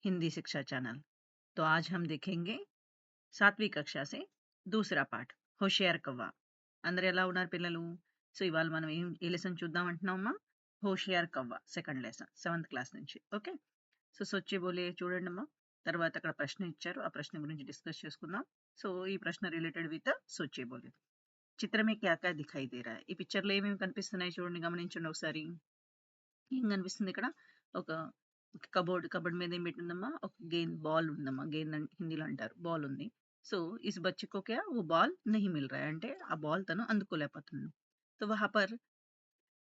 हिंदी शिक्षा चैनल। तो आज हम देखेंगे 7वीं कक्षा से दूसरा पाठ హోషియార్ కవ్వ. అందరు ఎలా ఉన్నారు పిల్లలు? సో ఇవాళ మనం ఏ లెసన్ చూద్దాం అంటున్నామమ్మా? హోషియార్ కవ్వ సెకండ్ లెసన్ 7th క్లాస్ నుంచి. ఓకే, సో సొచ్చి బోలే చూడండి అమ్మా. తర్వాత అక్కడ ప్రశ్న ఇచ్చారు, ఆ ప్రశ్న గురించి డిస్కస్ చేసుకుందాం. సో ఈ ప్రశ్న రిలేటెడ్ విత్ సొచ్చి బోలే. చిత్రమే క్యా క్యా దిఖాయి దే రా. ఈ పిక్చర్ లో ఏమేమి కనిపిస్తున్నాయి చూడండి, గమనించండి ఒకసారి. ఏం కనిపిస్తుంది ఇక్కడ? ఒక కబోర్డ్ మీద ఏం పెట్టిందమ్మా? ఒక గేమ్ బాల్ ఉందమ్మా. గేమ్ హిందీలో అంటారు, బాల్ ఉంది. సో ఇస్ బच्चे को क्या वो बॉल नहीं मिल रहा है అంటే ఆ బాల్ తను అందుకోలేకపోతుంది. तो वहां पर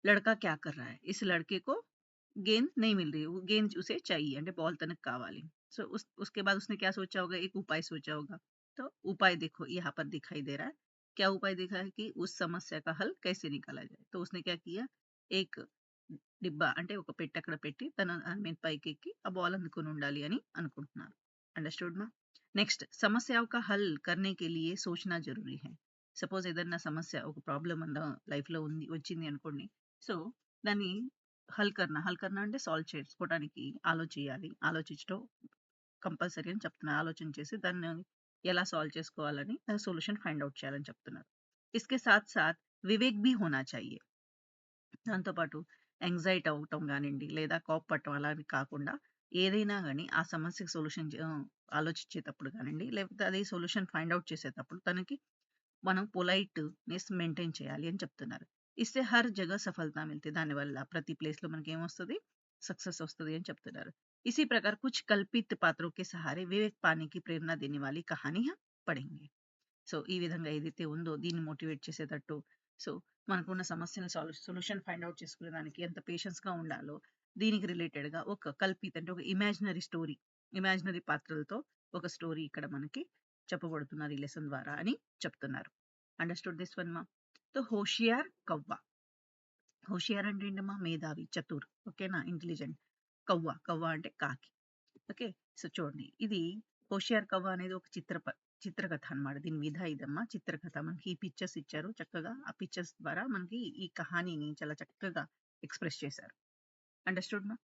लड़का क्या कर रहा है? इस लड़के को गेंद नहीं मिल रही, वो गेंद उसे चाहिए అంటే బాల్ తనకు కావాలి. సో उसके बाद उसने क्या सोचा होगा? एक उपाय सोचा होगा. तो उपाय देखो यहाँ पर दिखाई दे रहा है. क्या उपाय देखा है कि उस समस्या का हल कैसे निकाला जाए. तो उसने क्या किया? एक డిబ్బా అంటే ఒక పెట్టి అక్కడ పెట్టి తన మీద పైకెక్కి ఆ బాల్ అందుకొని ఉండాలి అని అనుకుంటున్నారు. అండర్స్టూడ్ మా? నెక్స్ట్, సమస్య का हल करने के लिए सोचना जरूरी है. సపోజ్ ఏదన్నా సమస్య, ఒక ప్రాబ్లం లైఫ్ లో ఉంది వచ్చింది అనుకోండి. సో దాన్ని హల్ కర్నా అంటే సాల్వ్ చేసుకోవడానికి ఆలోచించడం కంపల్సరీ అని చెప్తున్నారు. ఆలోచన చేసి దాన్ని ఎలా సాల్వ్ చేసుకోవాలని సొల్యూషన్ ఫైండ్ అవుట్ చేయాలని చెప్తున్నారు. इसके साथ साथ विवेक भी होना चाहिए. దాంతోపాటు యాంగ్జైటీ అవ్వటం కానివ్వండి, లేదా కోప్పడటం అలా అని కాకుండా ఏదైనా కానీ ఆ సమస్యకి సొల్యూషన్ ఆలోచించేటప్పుడు కానివ్వండి, లేకపోతే అది సొల్యూషన్ ఫైండ్ అవుట్ చేసేటప్పుడు తనకి మనం పొలైట్‌నెస్ మెయింటైన్ చేయాలి అని చెప్తున్నారు. ఇస్సే హర్ జగह సఫలతా మిల్తీ. దానివల్ల ప్రతి ప్లేస్‌లో మనకేమొస్తది? సక్సెస్ వస్తది అని చెప్తున్నారు. इसी प्रकार कुछ कल्पित पात्रों के सहारे विवेक पाने की प्रेरणा देने वाली कहानी हम पढ़ेंगे. సో ఈ విధంగా ఏదైతే ఉందో దీన్ని మోటివేట్ చేసేటట్టు, సో మనకున్న సమస్యను సొల్యూషన్ ఫైండ్ అవుట్ చేసుకునేదానికి ఎంత పేషెన్స్‌గా ఉండాలో దీనికి రిలేటెడ్‌గా ఒక కల్పిత అంటే ఒక ఇమాజినరీ పాత్రలతో ఒక స్టోరీ ఇక్కడ మనకి చెప్పబడుతున్నారు ఈ లెసన్ ద్వారా అని చెప్తున్నారు. అండర్‌స్టూడ్ దిస్ వన్ మా? तो होशियार कौवा. హోషియార్ అంటే ఏంటమ్మా? మేధావి, చతుర్. ఓకేనా? ఇంటెలిజెంట్. కవ్వ అంటే కాకి. ఓకే, సో చూడండి, ఇది హోషియార్ కవ్వ అనేది ఒక చిత్రకథ అన్నమాట. దీని విధ ఇదమ్మా, చిత్రకథ. మనకి ఈ పిక్చర్స్ ఇచ్చారు చక్కగా. ఆ పిక్చర్స్ ద్వారా మనకి ఈ కహానీని చాలా చక్కగా ఎక్స్ప్రెస్ చేశారు. అండర్స్టూడ్ మా?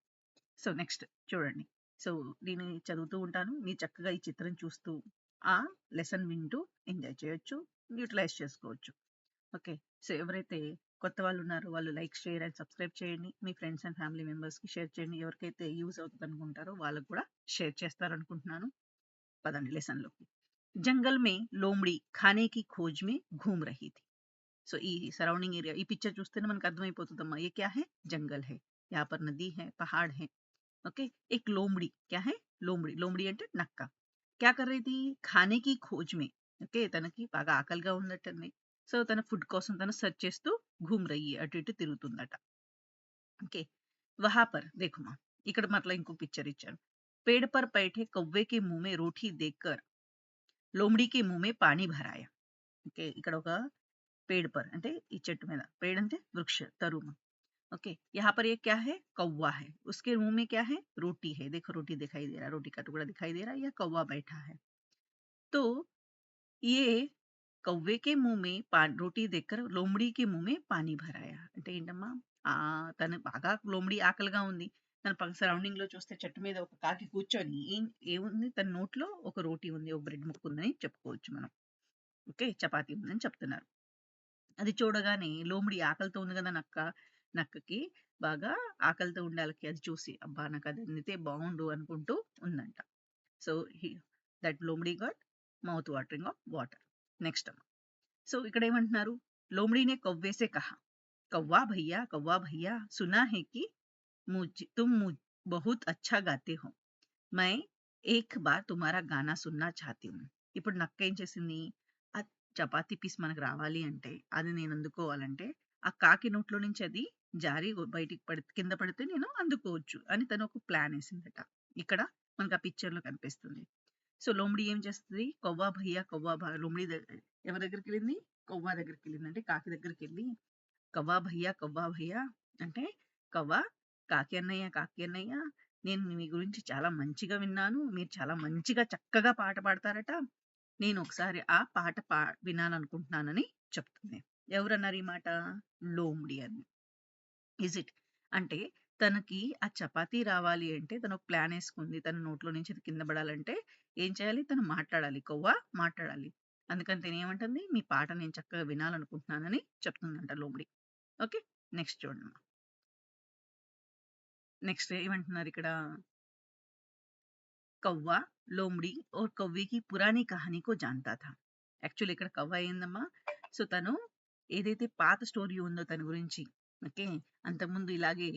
సో నెక్స్ట్ చూడండి. సో దీన్ని చదువుతూ ఉంటాను, మీరు చక్కగా ఈ చిత్రం చూస్తూ ఆ లెసన్ వింటూ ఎంజాయ్ చేయొచ్చు, యూటిలైజ్ చేసుకోవచ్చు. ఓకే, సో ఎవరైతే కొత్త వాళ్ళు ఉన్నారో వాళ్ళు లైక్, షేర్ అండ్ సబ్స్క్రైబ్ చేయండి. మీ ఫ్రెండ్స్ అండ్ ఫ్యామిలీ మెంబర్స్కి షేర్ చేయండి. ఎవరికైతే యూజ్ అవుతుంది అనుకుంటారో వాళ్ళకు కూడా షేర్ చేస్తారనుకుంటున్నాను. పదండి లెసన్లోకి. జంగల్ మే లోమड़ी खाने की खोज में घूम रही थी. సో ఈ సరౌండింగ్ ఏరియా, ఈ పిక్చర్ చూస్తేనే మనకు అర్థమైపోతుందమ్మా. ये क्या है? जंगल है. यहाँ पर नदी है, पहाड़ है. ओके, एक लोमड़ी. क्या है? లోమड़ी అంటే నక్క. क्या कर रही थी? खाने की खोज में. ఓకే, తనకి బాగా ఆకలిగా ఉన్నట్టుంది. సో తన ఫుడ్ కోసం తను సెర్చ్ చేస్తూ घूम रही है, అటు ఇటు తిరుగుతుందట. ఓకే, वहां पर देखो माँ, ఇక్కడ మరలా ఇంకో పిక్చర్ ఇచ్చాను. पेड़ पर बैठे कौवे के मुंह में रोटी देखकर లోమड़ी के मुंह में पानी भराया. ఓకే, ఇక్కడ ఒక पेड़ पर అంటే ఈ చెట్టు మీద, पेड़ అంటే వృక్ష, తరుమ. ओके, यहाँ पर ये क्या है? कौवा है. उसके मुंह में क्या है? रोटी है. देखो रोटी दिखाई दे रहा है, रोटी का टुकड़ा दिखाई दे रहा है, या कौवा बैठा है. तो ये కవ్వే కే ముహ్ మే రోటీ దగ్గర లోమడికి ముహ్ మే పానీ భరాయా. అంటే ఏంటమ్మా? తను బాగా లోమడి ఆకలిగా ఉంది. తన సరౌండింగ్ లో చూస్తే చెట్టు మీద ఒక కాకి కూర్చొని ఏముంది? తన నోట్లో ఒక రోటీ ఉంది, ఒక బ్రెడ్ ముక్క ఉందని చెప్పుకోవచ్చు మనం. ఓకే, చపాతీ ఉందని చెప్తున్నారు. అది చూడగానే లోమడి ఆకలితో ఉంది కదా నక్కకి బాగా ఆకలితో ఉండాలకి అది చూసి, అబ్బా నాకు అది అందితే బాగుండు అనుకుంటూ ఉందంట. సో దట్ లోమడి got mouth watering of water. Next అమ్మ, సో ఇక్కడ ఏమంటున్నారు? लोमड़ी ने कौवे से कहा, कौवा भैया सुना है कि तुम बहुत अच्छा गाते हो, मैं एक बार तुम्हारा गाना सुनना चाहती हूँ. ఇప్పుడు నక్క ఏం చేసింది? ఆ చపాతీ పీస్ మనకు రావాలి అంటే, అది నేను అందుకోవాలంటే ఆ కాకి నోట్లో నుంచి అది జారి బయటికి కింద పడితే నేను అందుకోవచ్చు అని తను ఒక ప్లాన్ వేసిందట. ఇక్కడ మనకు ఆ పిక్చర్ లో కనిపిస్తుంది. సో లోమడి ఏం చేస్తుంది? లోమడి ఎవరి దగ్గరికి వెళ్ళింది? కవ్వ దగ్గరికి వెళ్ళింది. అంటే కాకి దగ్గరికి వెళ్ళి, కవ్వా భయ్యా అంటే, కవ్వ, కాకి అన్నయ్య, నేను మీ గురించి చాలా మంచిగా విన్నాను, మీరు చాలా మంచిగా చక్కగా పాట పాడతారట, నేను ఒకసారి ఆ పాట వినాలనుకుంటున్నానని చెప్తుంది. ఎవరన్నారు ఈ మాట? లోమడి అని. Is it? అంటే తనకి ఆ చపాతీ రావాలి అంటే తను ఒక ప్లాన్ వేసుకుంది. తన నోట్లో నుంచి అది కింద పడాలంటే ఏం చేయాలి? తను మాట్లాడాలి. కొవ్వ మాట్లాడాలి. అందుకని తినేమంటుంది? మీ పాట నేను చక్కగా వినాలనుకుంటున్నానని చెప్తుందంట లోమడి. ఓకే. నెక్స్ట్ చూడండి. నెక్స్ట్ ఏమంటున్నారిక్కడ? కవ్వ, లోమడి और कौवे की पुरानी कहानी को जानता था. యాక్చువల్లీ ఇక్కడ కవ్వ ఏందమ్మా? సో, తను ఏదైతే పాత స్టోరీ ఉందో తన గురించి, ఓకే. అంతకుముందు ఇలాగే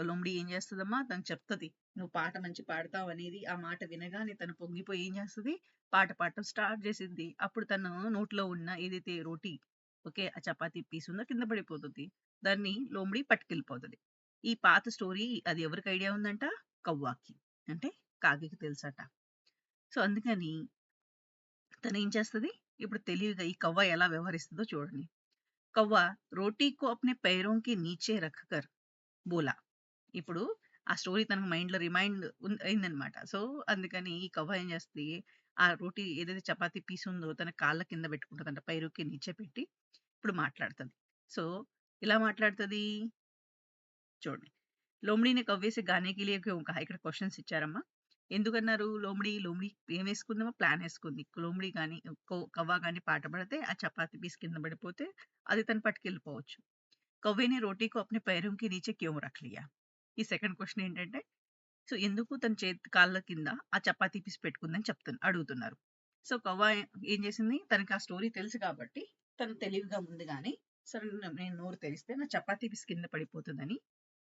లోమడి ఏం చేస్తదమ్మా? తను చెప్తది. నువ్వు పాట మంచి పాడతావు అనేది. ఆ మాట వినగానే తను పొంగిపోయి ఏం చేస్తది? పాట పాడటం స్టార్ట్ చేసిద్ది. అప్పుడు తను నోట్లో ఉన్న ఏదైతే రోటీ, ఓకే, ఆ చపాతీ పీస్ ఉందో కింద పడిపోతది. దాన్ని లోమడి పట్టుకెళ్ళిపోతది. ఈ పాత స్టోరీ అది ఎవరికి ఐడియా ఉందంట? కవ్వాకి. అంటే కాకికి తెలుసట. సో, అందుకని తనేం చేస్తది? ఇప్పుడు తెలివిగా ఈ కవ్వ ఎలా వ్యవహరిస్తదో చూడండి. కవ్వ రోటీ కో అప్నే पैरों के नीचे रखकर బోలా. ఇప్పుడు ఆ స్టోరీ తనకు మైండ్‌లో రిమైండ్ అయిందనమాట. సో, అందుకని ఈ కవ్వ ఏం చేస్తది? ఆ రోటీ ఏదైతే చపాతీ పీస్ ఉందో తన కాళ్ళ కింద పెట్టుకుంటదంట. పైరుకి నీచే పెట్టి ఇప్పుడు మాట్లాడుతది. సో, ఎలా మాట్లాడుతది? చూడండి. लोमड़ी ने कव्वे से गाने के लिए क्यों कहा? ఇక్కడ క్వెషన్స్ ఇచ్చారమ్మా. ఎందుకన్నారు? లోమడి ఏం వేసుకుందేమో ప్లాన్ ఏసుకుంది. లోమడి గాని, కవ్వ గాని పాట పాడితే ఆ చపాతీ పీస్ కింద పడిపోతే అది తను పట్టుకెళ్ళిపోవచ్చు. కవ్వే నే రోటీ కో అప్నే पैरों के नीचे क्यों रख लिया? ఈ సెకండ్ క్వెషన్ ఏంటంటే, సో, ఎందుకు తన కాళ్ళ కింద ఆ చపాతీ పీస్ పెట్టుకుందని అడుగుతున్నారు. సో, కవ్వ ఏం చేసింది? తనకి ఆ స్టోరీ తెలుసు కాబట్టి తను తెలివిగా ముందుగానే సరే నేను నోరు తెరిస్తే నా చపాతీ పీస్ కింద పడిపోతదని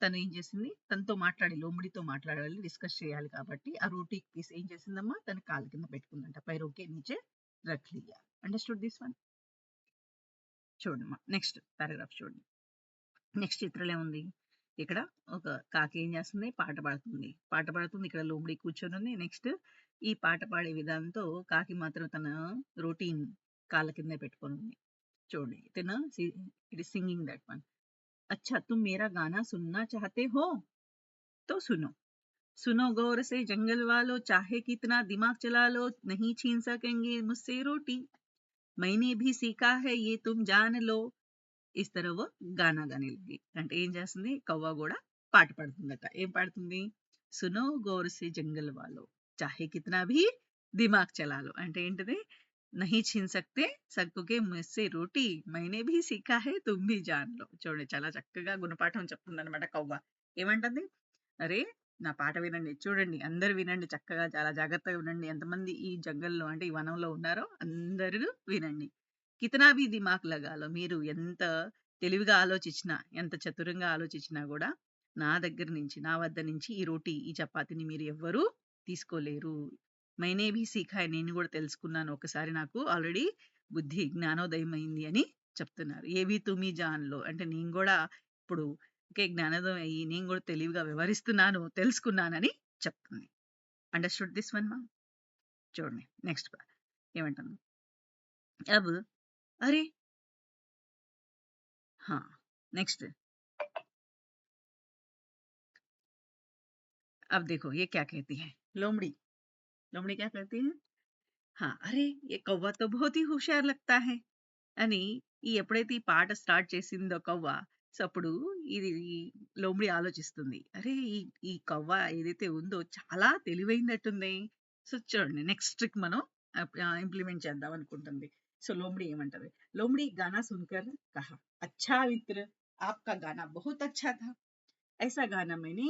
తను ఏం చేసింది? తనతో మాట్లాడి లోమడితో మాట్లాడాలి, డిస్కస్ చేయాలి కాబట్టి ఆ రోటీ పీస్ ఏం చేసిందమ్మా? తన కాళ్ళ కింద పెట్టుకుందంట. पैरों के नीचे रख लिया. Understood this one? చూడమ్మా. నెక్స్ట్ పారాగ్రాఫ్ చూడండి. నెక్స్ట్ చిత్రంలో ఏముంది? ఇక్కడ ఒక కాకి ఏం చేస్తుంది? పాట పాడుతుంది. పాట పాడుతుంది. ఇక్కడ లోమడి కూర్చొనుంది. నెక్స్ట్ ఈ పాట పాడే విధానంతో కాకి మాత్రం తన రోటీని కాళ్ళ కింద పెట్టుకొనుంది. చూడండి. తిను it is singing that one. अच्छा तुम मेरा गाना सुनना चाहते हो? तो सुनो. सुनो गौर से जंगल वालों, चाहे कितना दिमाग चला लो, नहीं छीन सकेंगे मुझसे रोटी. मैंने भी सीखा है ये तुम जान लो. इस तरह वो గానా గానే లగి. అంటే ఏం చేస్తుంది? కవ్వ కూడా పాట పాడుతుందట. ఏం పాడుతుంది? సునో గౌర్ సే జంగల్ వాలో, చాహే కితనా భీ దిమాగ్ చలా లో. అంటే ఏంటిది? నహీ ఛీన్ సక్తే సక్కోగే ముజ్సే రోటీ, మైనే భీ సీఖా హై తుమ్ భీ జాన్ లో. చూడండి చాలా చక్కగా గుణపాఠం చెప్తుందన్నమాట కవ్వ. ఏమంటుంది? అరే! నా పాట వినండి. చూడండి అందరూ వినండి చక్కగా చాలా జాగ్రత్తగా వినండి. ఎంతమంది ఈ జంగల్‌లో అంటే ఈ వనంలో ఉన్నారో అందరూ వినండి. కితనా భీ దిమాగ్ లగాలో, మీరు ఎంత తెలివిగా ఆలోచించినా, ఎంత చతురంగా ఆలోచించినా గూడా నా దగ్గర నుంచి, నా వద్ద నుంచి ఈ రోటీ, ఈ చపాతీని మీరు ఎవ్వరూ తీసుకోలేరు. మైనే భీ సీఖా హై, నేను గూడా తెలుసుకున్నాను. ఒకసారి నాకు ఆల్రెడీ బుద్ధి, జ్ఞానోదయం అయింది అని చెప్తున్నారు. ఏ భీ తుమ్ హీ జాన్ లో, అంటే నేను గూడా ఇప్పుడు ఓకే. జ్ఞానోదయం అయ్యి నేను గూడా తెలివిగా వ్యవహరిస్తున్నాను, తెలుసుకున్నానని చెప్తుంది. అండర్‌స్టూడ్ దిస్ వన్ మా? చూడండి. నెక్స్ట్ ఏమంటుంది? అబ్ అరే! हाँ, नेक्स्ट अब देखो ये क्या कहती है? लोमड़ी। लोमड़ी क्या कहती है? हाँ, అరే! ये कौवा तो बहुत ही होशियार लगता है అని ఎప్పుడైతే ఈ పాట స్టార్ట్ చేసిందో కవ్వ, సో, అప్పుడు ఇది లోమడి ఆలోచిస్తుంది. అరే! ఈ ఈ కవ్వ ఏదైతే ఉందో చాలా తెలివైనట్టుంది. సో, చూడండి నెక్స్ట్ ట్రిక్ మనం ఇంప్లిమెంట్ చేద్దాం అనుకుంటుంది. సో, లోమడి ఏమంటది? लोमड़ी गाना सुनकर कहा, अच्छा मित्र, आपका गाना बहुत अच्छा था. ऐसा गाना मैंने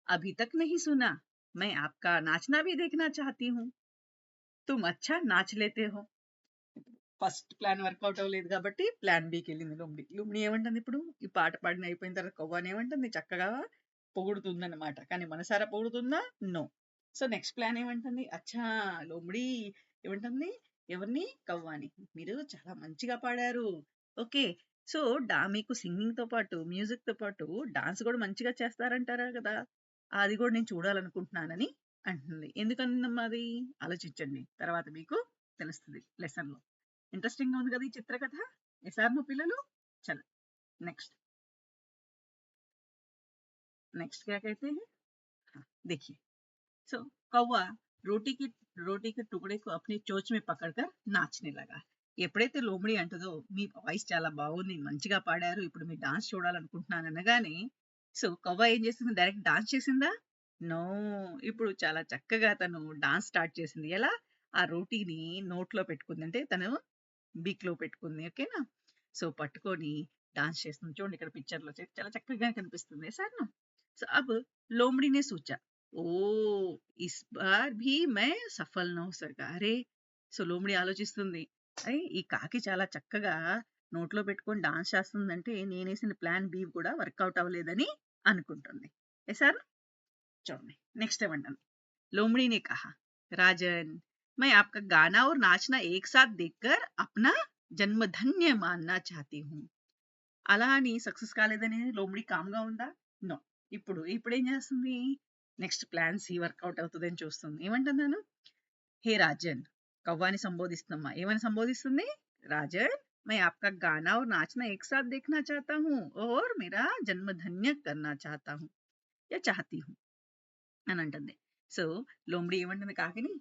अभी तक नहीं सुना. मैं आपका नाचना भी देखना चाहती हूँ. तुम अच्छा नाच लेते हो. ఫస్ట్ ప్లాన్ వర్కౌట్ అవ్వలేదు కాబట్టి ప్లాన్ బికెళ్ళింది లుమ్ని. లుమ్ని ఏమంటుంది ఇప్పుడు? ఈ పాట పాడిన అయిపోయిన తర్వాత కవ్వని ఏమంటుంది? చక్కగా పొగుడుతుందన్నమాట. కానీ మనసారా పొగుడుతుందా? నో. సో, నెక్స్ట్ ప్లాన్ ఏమంటుంది? అచ్చా! లోమడి ఏమంటుంది? ఎవరిని? కవ్వాని. మీరు చాలా మంచిగా పాడారు. ఓకే. సో, మీకు సింగింగ్‌తో పాటు, మ్యూజిక్‌తో పాటు డాన్స్ గూడా మంచిగా చేస్తారంటారా కదా! అది గూడా నేను చూడాలనుకుంటున్నానని అంటుంది. ఎందుకనిందమ్మా అది? ఆలోచించండి. తర్వాత మీకు తెలుస్తది లెసన్‌లో. ఇంట్రెస్టింగ్‌గా ఉంది కదా ఈ చిత్రకథ. ఎసారు మా పిల్లలు? చలో नेक्स्ट नेक्स्ट क्या कहते हैं? हाँ, देखिए. सो कौवा रोटी की रोटी के टुकड़े को अपनी चोंच में పకడకర్ నాచనే లగా. ఎప్పుడైతే లోమడి అంటదో మీ వాయిస్ చాలా బాగుంది, మంచిగా పాడారు, ఇప్పుడు మీ డాన్స్ చూడాలనుకుంటున్నాను అనగానే సో కవ్వ ఏం చేసింది? డైరెక్ట్ డాన్స్ చేసిందా? నో. ఇప్పుడు చాలా చక్కగా తను డాన్స్ స్టార్ట్ చేసింది. ఎలా? ఆ రోటీని నోట్లో పెట్టుకుంది. అంటే తను బీక్‌లో పెట్టుకుంది. ఓకేనా? సో పట్టుకొని డాన్స్ చేస్తుంది. చూడండి ఇక్కడ పిక్చర్‌లో చాలా చక్కగా కనిపిస్తుంది. ऐसा है ना? సో अब लोमड़ी ने सोचा, ఓహ్! इस बार भी मैं सफल ना हो सका. అరే! సో లోమడి ఆలోచిస్తుంది. అరే! ఈ కాకి చాలా చక్కగా నోట్లో పెట్టుకొని డాన్స్ చేస్తుందంటే నేనేసిన ప్లాన్ బి కూడా వర్కౌట్ అవ్వలేదని అనుకుంటుంది. ఎసారు? చూడండి. నెక్స్ట్ ఏమంటుంది? लोमड़ी ने कहा, राजन, मैं आपका गाना और नाचना एक साथ देखकर अपना जन्म धन्य मानना चाहती हूँ. అలా అని సక్సెస్ కాలేదని లోమడి కామ్‌గా ఉందా? నో. ఇప్పుడేం చేస్తుంది? నెక్స్ట్ ప్లాన్ సి వర్కౌట్ అవుతదని చూస్తుంది. ఏమంటుంది తను? హే రాజన్, కవ్వాని సంబోధిస్తుందమ్మా. ఏమని సంబోధిస్తుంది? రాజన్, मैं आपका गाना और नाचना एक साथ देखना चाहता हूँ और मेरा जन्म धन्य करना चाहता हूँ या चाहती हूँ అని అంటుంది. సో లోమడి ఏమంటుంది కాకిని?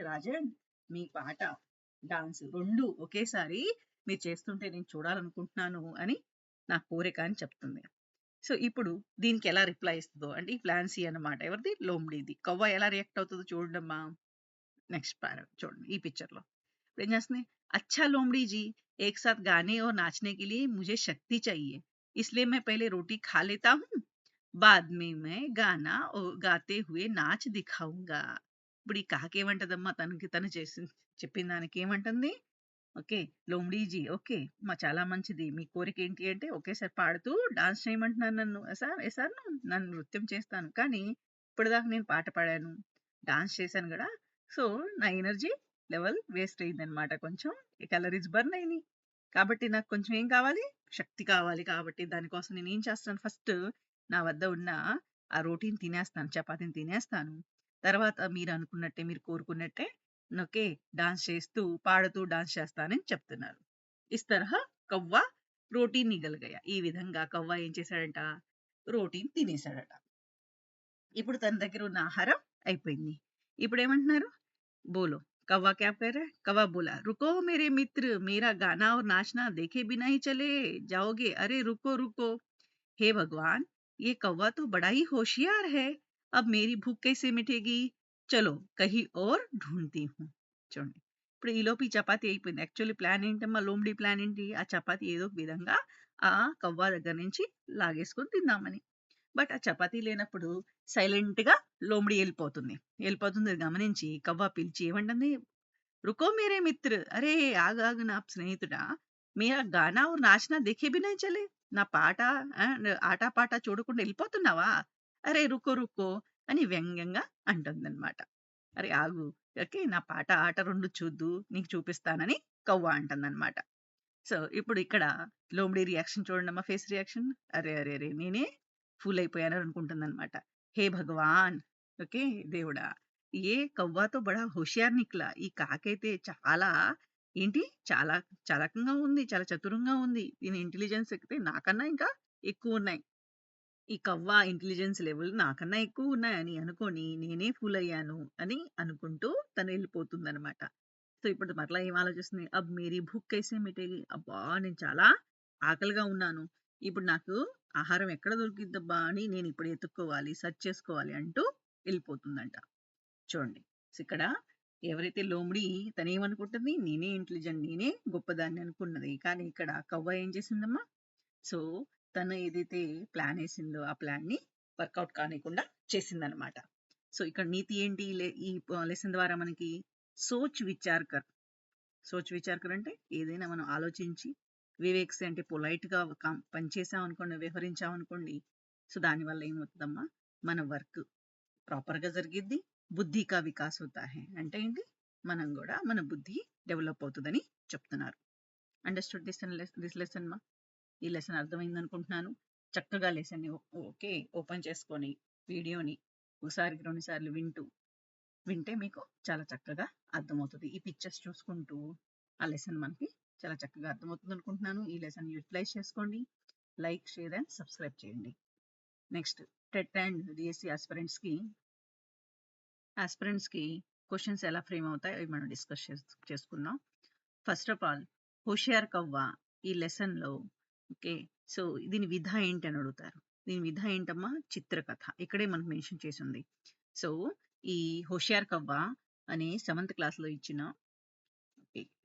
రాజన్, మీ పాట, డాన్స్ 2 ఒకేసారి మీరు చేస్తుంటే నేను చూడాలనుకుంటున్నాను అని నా కోరిక అని చెప్తుంది. సో ఇప్పుడు దీనికి ఎలా రిప్లై ఇస్తదో అంటే ఈ ప్లాన్ సి అన్నమాట. ఎవరిది? లోమడిది. కవ్వ ఎలా రియాక్ట్ అవుతదో చూడండమ్మా. నెక్స్ట్ చూడండి ఈ పిక్చర్‌లో. इप्रेम ने, अच्छा लोमड़ी जी, एक साथ गाने और नाचने के लिए मुझे शक्ति चाहिए, इसलिए मैं पहले रोटी खा लेता हूँ, बाद में मैं गाना और गाते हुए नाच दिखाऊंगा. ఇప్పుడు ఈ కాకేమంటదమ్మా తనకి తను చేసి చెప్పిన దానికి ఏమంటుంది? ఓకే, లోమడీ జీ, ఓకే, చాలా మంచిది. మీ కోరిక ఏంటి అంటే ఒకేసారి పాడుతూ డాన్స్ చేయమంటున్నాను నన్ను. సార్ నన్ను నృత్యం చేస్తాను. కానీ ఇప్పటిదాకా నేను పాట పాడాను, డాన్స్ చేశాను గదా! సో నా ఎనర్జీ లెవెల్ వేస్ట్ అయిందనమాట కొంచెం. క్యాలరీస్ బర్న్ అయినాయి. కాబట్టి నాకు కొంచెం ఏం కావాలి? శక్తి కావాలి. కాబట్టి దానికోసం నేనేం చేస్తాను, ఫస్ట్ నా వద్ద ఉన్న ఆ రోటీని తినేస్తాను. చపాతీని తినేస్తాను. తర్వాత మీరనుకున్నట్టే, మీరు కోరుకున్నట్టే ఓకే, డాన్స్ చేస్తూ, పాడుతూ డాన్స్ చేస్తానని చెప్తున్నారు. ఇస్ తరహా కవ్వ ప్రోటీన్ నిగల్ గయా. ఈ విధంగా కవ్వ ఏం చేశాడంట? ప్రోటీన్ తినేసాడట. ఇప్పుడు తన దగ్గర ఉన్న ఆహారం అయిపోయింది. ఇప్పుడేమంటున్నారు? बोलो, कौवा क्या कह रहा है? कौवा बोला, रुको मेरे मित्र, मेरा गाना और नाचना देखे बिना ही चले जाओगे? अरे रुको रुको, हे भगवान, ये कौवा तो बड़ा ही होशियार है, अब मेरी भूख कैसे मिटेगी? चलो कहीं और ढूंढती हूँ. చూడండి, ఇప్పుడు ఈలోపు ఈ చపాతీ అయిపోయింది. యాక్చువల్లీ ప్లాన్ ఏంటమ్మా? లోమడి ప్లాన్ ఏంటి? ఆ చపాతీ ఏదో ఒక విధంగా ఆ కవ్వ దగ్గర నుంచి లాగేసుకొని తిందామని. బట్ ఆ చపాతీ లేనప్పుడు సైలెంట్‌గా లోమడి ఎళ్ళిపోతుంది. ఎళ్ళిపోతుంది గమనించి కవ్వ పిలిచి ఏమంటుంది? రుకో మేరే మిత్ర, అరే ఆగు ఆగు నా స్నేహితుడా, మేరా గానా और నాచనా దేఖే బినా చలే, నా పాట ఆటపాట చూడకుండా వెళ్ళిపోతున్నావా? అరే రుకో రుకో అని వ్యంగ్యంగా అంటుందన్నమాట. అరే ఆగు, ఓకే, నా పాట ఆట 2 చూద్దు, నీకు చూపిస్తానని కవ్వ అంటుందన్నమాట. సో ఇప్పుడు ఇక్కడ లోమడి రియాక్షన్ చూడండమ్మా, ఫేస్ రియాక్షన్. అరే అరే అరే, నేనే ఫూల్ అయిపోయాను అనుకుంటుందన్నమాట. హే భగవాన్, ఓకే, దేవుడా, ఏ కవ్వాతో బడా హుషియార్ నిక్లా. ఈ కాకైతే చాలా ఏంటి, చాలా చలాకంగా ఉంది, చాలా చతురంగా ఉంది. దీని ఇంటెలిజెన్స్ ఎక్కితే నాకన్నా ఇంకా ఎక్కువ ఉన్నాయి. ఈ కవ్వ ఇంటెలిజెన్స్ లెవెల్ నాకన్నా ఎక్కువ ఉన్నాయని అనుకోని నేనే ఫూల్ అయ్యాను అని అనుకుంటూ తను వెళ్ళిపోతుందన్నమాట. సో ఇప్పుడు మరలా ఏం ఆలోచిస్తుంది? అబ్ మేరీ భూక్ కైసే మిటేగి, అబ్బా నేను చాలా ఆకలిగా ఉన్నాను, ఇప్పుడు నాకు ఆహారం ఎక్కడ దొరికిద్దబ్బా అని నేను ఇప్పుడు ఎతుక్కోవాలి, సెర్చ్ చేసుకోవాలి అంటూ వెళ్ళిపోతుందంట. చూడండి, సో ఇక్కడ ఎవరైతే లోమడి తనేమనుకుంటుంది? నేనే ఇంటెలిజెంట్, నేనే గొప్పదాన్ని అనుకున్నది. కానీ ఇక్కడ కవ్వ ఏం చేసిందమ్మా? సో తను ఏదైతే ప్లాన్ వేసిందో ఆ ప్లాన్ ని వర్కౌట్ కానికుండా చేసిందనమాట. సో ఇక్కడ నీతి ఏంటి? ఈ లెసన్ ద్వారా మనకి సోచ్ విచార్ కర్. సోచ్ విచార్ కర్ అంటే ఏదైనా మనం ఆలోచించి, వివేక్స్ అంటే పొలైట్ గా పనిచేసాం అనుకోండి, వ్యవహరించాం అనుకోండి, సో దానివల్ల ఏమవుతుందమ్మా? మన వర్క్ ప్రాపర్ గా జరిగిద్ది. బుద్ధి కా వికాస్ హోతా హై అంటే ఏంటి? మనం కూడా మన బుద్ధి డెవలప్ అవుతుందని చెప్తున్నారు. అండర్స్టూడ్ దిస్ లెసన్ మా? ఈ లెసన్ అర్థమైంది అనుకుంటున్నాను. చక్కగా లెసన్ని ఓకే ఓపెన్ చేసుకొని వీడియోని ఒకసారికి 2 సార్లు వింటే మీకు చాలా చక్కగా అర్థమవుతుంది. ఈ పిక్చర్స్ చూసుకుంటూ ఆ లెసన్ మనకి చాలా చక్కగా అర్థమవుతుంది అనుకుంటున్నాను. ఈ లెసన్ యూటిలైజ్ చేసుకోండి. లైక్, షేర్ అండ్ సబ్స్క్రైబ్ చేయండి. నెక్స్ట్ టెట్ అండ్ డిఎస్సి ఆస్పిరెంట్స్కి క్వశ్చన్స్ ఎలా ఫ్రేమ్ అవుతాయి అవి మనం డిస్కస్ చేసుకుందాం. ఫస్ట్ ఆఫ్ ఆల్, హుషియార్ కవ్వ ఈ లెసన్లో, ఓకే, సో దీని విధ ఏంటి అని అడుగుతారు. దీని విధ ఏంటమ్మా? చిత్రకథ. ఇక్కడే మనకు మెన్షన్ చేసి ఉంది. సో ఈ హోషియార్ కవ్వ అనే 7th క్లాస్లో ఇచ్చిన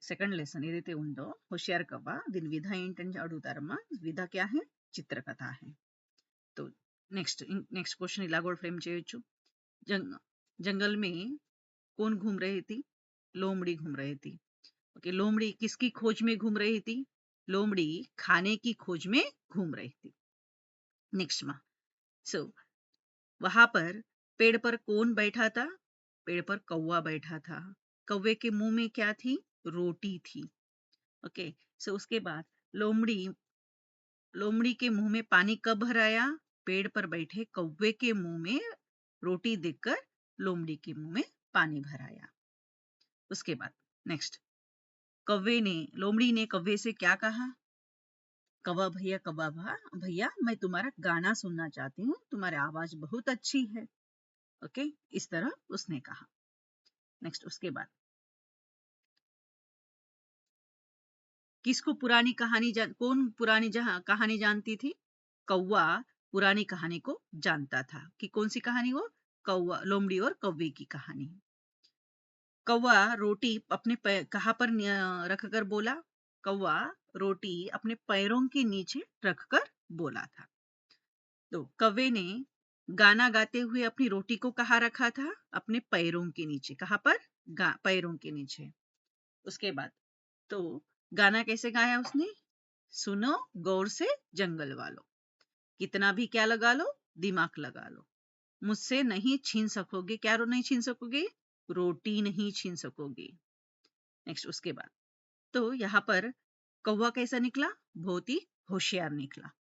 సెకండ్ లెసన్ ఏదైతే ఉందో హోషియార్ కవ్వ, దీని విధ ఏంటని అడుగుతారమ్మా. విధ క్యా హై? చిత్రకథ హై. तो नेक्स्ट क्वेश्चन इला కూడా फ्रेम చేయొచ్చు. जंगल में कौन घूम रही थी? लोमड़ी घूम रही थी. ओके, लोमड़ी किसकी खोज में घूम रही थी? लोमड़ी खाने की खोज में घूम रही थी. नेक्स्ट में सो वहां पर पेड़ पर कौन बैठा था? पेड़ पर कौवा बैठा था. कौवे के मुंह में क्या थी? रोटी थी. ओके, सो उसके बाद लोमड़ी के मुंह में पानी कब भर आया? पेड़ पर बैठे कौवे के मुंह में रोटी देखकर लोमड़ी के मुंह में पानी भर आया. उसके बाद नेक्स्ट, लोमड़ी ने कौवे से क्या कहा? कौवा भैया मैं तुम्हारा गाना सुनना चाहती हूँ, तुम्हारी आवाज बहुत अच्छी है. ओके, इस तरह उसने कहा. नेक्स्ट, उसके बाद किसको पुरानी कहानी कौन पुरानी कहानी जानती थी? कौवा पुरानी कहानी को जानता था. कि कौन सी कहानी? वो कौवा, लोमड़ी और कौवे की कहानी. कौवा रोटी अपने कहाँ पर रखकर बोला? कौवा रोटी अपने पैरों के नीचे रखकर बोला था. तो कौवे ने गाना गाते हुए अपनी रोटी को कहाँ रखा था? अपने पैरों के नीचे. कहाँ पर? पैरों के नीचे. उसके बाद तो गाना कैसे गाया उसने? सुनो गौर से जंगल वालों, कितना भी क्या लगा लो, दिमाग लगा लो, मुझसे नहीं छीन सकोगे. क्या नहीं छीन सकोगे? रोटी नहीं छीन सकोगे. नेक्स्ट, उसके बाद तो यहाँ पर कौवा कैसा निकला? बहुत ही होशियार निकला.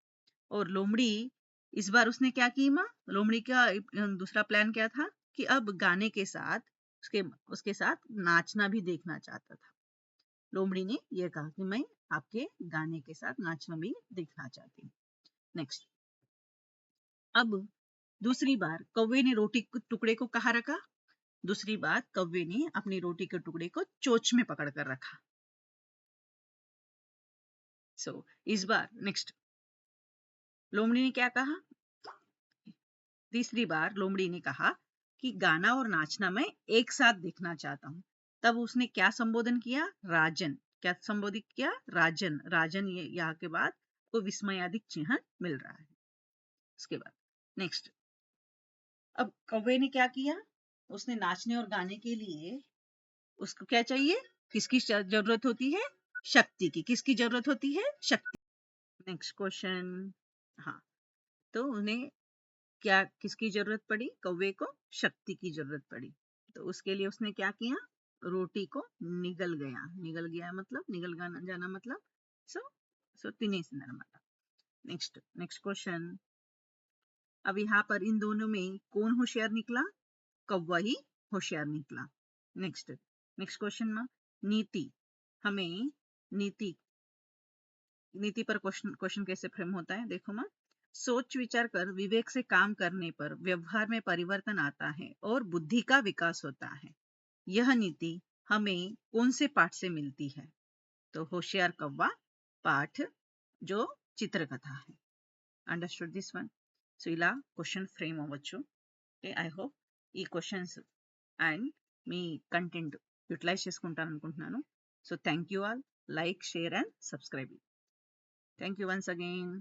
और लोमड़ी इस बार उसने क्या की माँ? लोमड़ी का दूसरा प्लान क्या था? कि अब गाने के साथ उसके साथ नाचना भी देखना चाहता था. लोमड़ी ने यह कहा कि मैं आपके गाने के साथ नाचना भी देखना चाहती हूँ. नेक्स्ट, अब दूसरी बार कौवे ने रोटी के टुकड़े को कहाँ रखा? दूसरी बार कौवे ने अपनी रोटी के टुकड़े को चोंच में पकड़ कर रखा. सो इस बार नेक्स्ट लोमड़ी ने क्या कहा? तीसरी बार लोमड़ी ने कहा कि गाना और नाचना मैं एक साथ देखना चाहता हूँ. तब उसने क्या संबोधन किया? राजन. क्या संबोधित किया? राजन. राजन ये यहाँ के बाद को विस्मयादिक चिन्ह मिल रहा है. उसके बाद नेक्स्ट, अब कौवे ने क्या किया? उसने नाचने और गाने के लिए उसको क्या चाहिए? किसकी जरूरत होती है? शक्ति की. किसकी जरूरत होती है? शक्ति. Next question. हाँ, तो उन्हें क्या किसकी जरूरत पड़ी? कौवे को शक्ति की जरूरत पड़ी. तो उसके लिए उसने क्या किया? रोटी को निगल गया मतलब निगल जाना मतलब सो तिनेस नर्मदा. Next question. अब यहाँ पर इन दोनों में कौन होशियार निकला? कौवा ही होशियार निकला. नेक्स्ट क्वेश्चन में नीति. हमें नीति पर क्वेश्चन कैसे फ्रेम होता है? देखो माँ, सोच विचार कर विवेक से काम करने पर व्यवहार में परिवर्तन आता है और बुद्धि का विकास होता है. यह नीति हमें कौन से पाठ से मिलती है? तो होशियार कौवा पाठ जो चित्रकथा है. Understood this one? సో ఇలా క్వశ్చన్ ఫ్రేమ్ అవ్వచ్చు. ఐ హోప్ ఈ క్వశ్చన్స్ అండ్ మీ కంటెంట్ యూటిలైజ్ చేసుకుంటాను అనుకుంటున్నాను. So thank you all. Like, share and subscribe. Thank you once again.